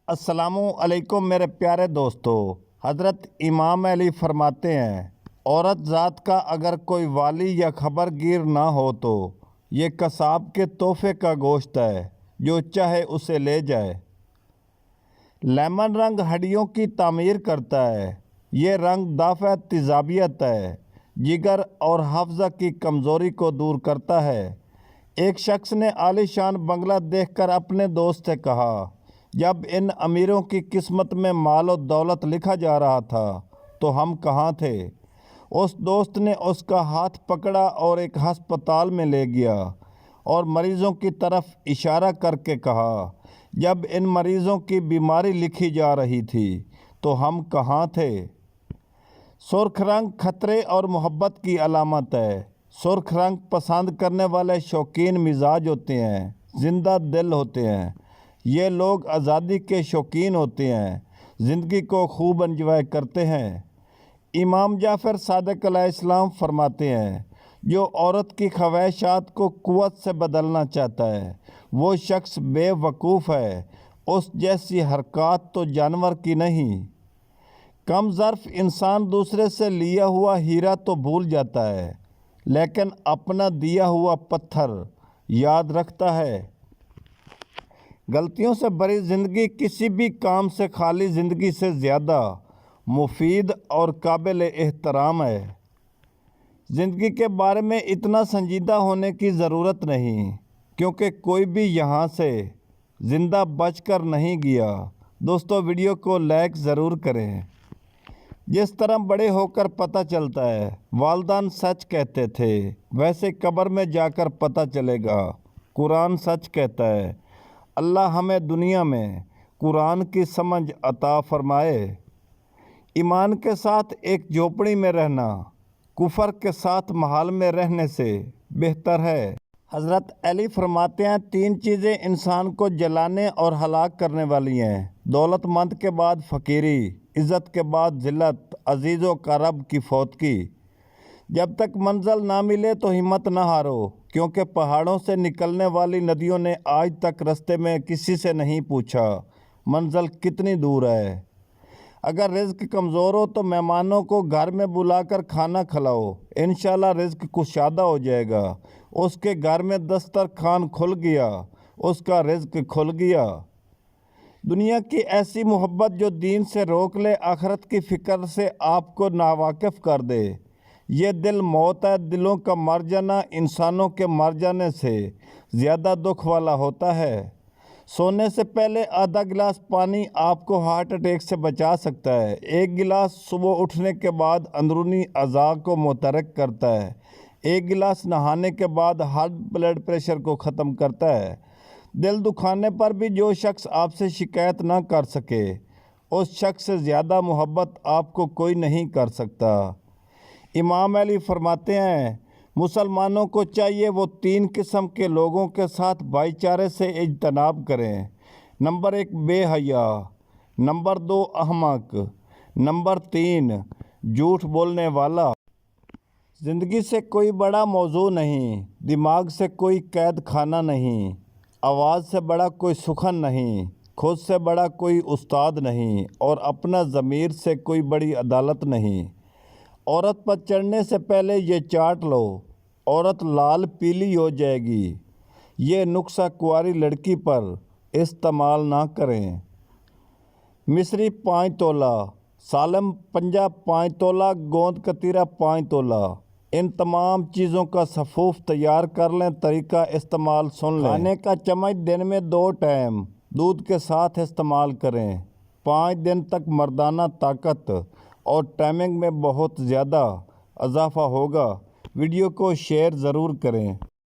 السلام علیکم میرے پیارے دوستو۔ حضرت امام علی فرماتے ہیں، عورت ذات کا اگر کوئی والی یا خبر گیر نہ ہو تو یہ قصاب کے تحفے کا گوشت ہے، جو چاہے اسے لے جائے۔ لیمن رنگ ہڈیوں کی تعمیر کرتا ہے۔ یہ رنگ دافع تیزابیت ہے، جگر اور حافظہ کی کمزوری کو دور کرتا ہے۔ ایک شخص نے عالی شان بنگلہ دیکھ کر اپنے دوست سے کہا، جب ان امیروں کی قسمت میں مال و دولت لکھا جا رہا تھا تو ہم کہاں تھے؟ اس دوست نے اس کا ہاتھ پکڑا اور ایک ہسپتال میں لے گیا اور مریضوں کی طرف اشارہ کر کے کہا، جب ان مریضوں کی بیماری لکھی جا رہی تھی تو ہم کہاں تھے؟ سرخ رنگ خطرے اور محبت کی علامت ہے۔ سرخ رنگ پسند کرنے والے شوقین مزاج ہوتے ہیں، زندہ دل ہوتے ہیں۔ یہ لوگ آزادی کے شوقین ہوتے ہیں، زندگی کو خوب انجوائے کرتے ہیں۔ امام جعفر صادق علیہ السلام فرماتے ہیں، جو عورت کی خواہشات کو قوت سے بدلنا چاہتا ہے وہ شخص بے وقوف ہے، اس جیسی حرکات تو جانور کی نہیں۔ کم ظرف انسان دوسرے سے لیا ہوا ہیرا تو بھول جاتا ہے، لیکن اپنا دیا ہوا پتھر یاد رکھتا ہے۔ غلطیوں سے بری زندگی کسی بھی کام سے خالی زندگی سے زیادہ مفید اور قابل احترام ہے۔ زندگی کے بارے میں اتنا سنجیدہ ہونے کی ضرورت نہیں، کیونکہ کوئی بھی یہاں سے زندہ بچ کر نہیں گیا۔ دوستو، ویڈیو کو لائک ضرور کریں۔ جس طرح بڑے ہو کر پتہ چلتا ہے والدین سچ کہتے تھے، ویسے قبر میں جا کر پتہ چلے گا قرآن سچ کہتا ہے۔ اللہ ہمیں دنیا میں قرآن کی سمجھ عطا فرمائے۔ ایمان کے ساتھ ایک جھوپڑی میں رہنا کفر کے ساتھ محل میں رہنے سے بہتر ہے۔ حضرت علی فرماتے ہیں، تین چیزیں انسان کو جلانے اور ہلاک کرنے والی ہیں: دولت مند کے بعد فقیری، عزت کے بعد ذلت، عزیز و اقارب کی فوتگی۔ جب تک منزل نہ ملے تو ہمت نہ ہارو، کیونکہ پہاڑوں سے نکلنے والی ندیوں نے آج تک رستے میں کسی سے نہیں پوچھا منزل کتنی دور ہے۔ اگر رزق کمزور ہو تو مہمانوں کو گھر میں بلا کر کھانا کھلاؤ، انشاءاللہ رزق کشادہ ہو جائے گا۔ اس کے گھر میں دسترخوان کھل گیا، اس کا رزق کھل گیا۔ دنیا کی ایسی محبت جو دین سے روک لے، آخرت کی فکر سے آپ کو ناواقف کر دے۔ یہ دل موت ہے، دلوں کا مر جانا انسانوں کے مر جانے سے زیادہ دکھ والا ہوتا ہے۔ سونے سے پہلے آدھا گلاس پانی آپ کو ہارٹ اٹیک سے بچا سکتا ہے۔ ایک گلاس صبح اٹھنے کے بعد اندرونی اعضاء کو متحرک کرتا ہے۔ ایک گلاس نہانے کے بعد ہائی بلڈ پریشر کو ختم کرتا ہے۔ دل دکھانے پر بھی جو شخص آپ سے شکایت نہ کر سکے، اس شخص سے زیادہ محبت آپ کو کوئی نہیں کر سکتا۔ امام علی فرماتے ہیں، مسلمانوں کو چاہیے وہ تین قسم کے لوگوں کے ساتھ بھائی چارے سے اجتناب کریں: نمبر 1 بے حیا، نمبر 2 احمق، نمبر 3 جھوٹ بولنے والا۔ زندگی سے کوئی بڑا موضوع نہیں، دماغ سے کوئی قید خانہ نہیں، آواز سے بڑا کوئی سخن نہیں، خود سے بڑا کوئی استاد نہیں، اور اپنا ضمیر سے کوئی بڑی عدالت نہیں۔ عورت پر چڑھنے سے پہلے یہ چاٹ لو، عورت لال پیلی ہو جائے گی۔ یہ نسخہ کنواری لڑکی پر استعمال نہ کریں۔ مصری 5 تولہ، سالم پنجہ 5 تولہ، گوند کتیرہ 5 تولہ۔ ان تمام چیزوں کا صفوف تیار کر لیں۔ طریقہ استعمال سن لیں۔ کھانے کا چمچ دن میں 2 ٹائم دودھ کے ساتھ استعمال کریں۔ 5 دن تک مردانہ طاقت اور ٹائمنگ میں بہت زیادہ اضافہ ہوگا۔ ویڈیو کو شیئر ضرور کریں۔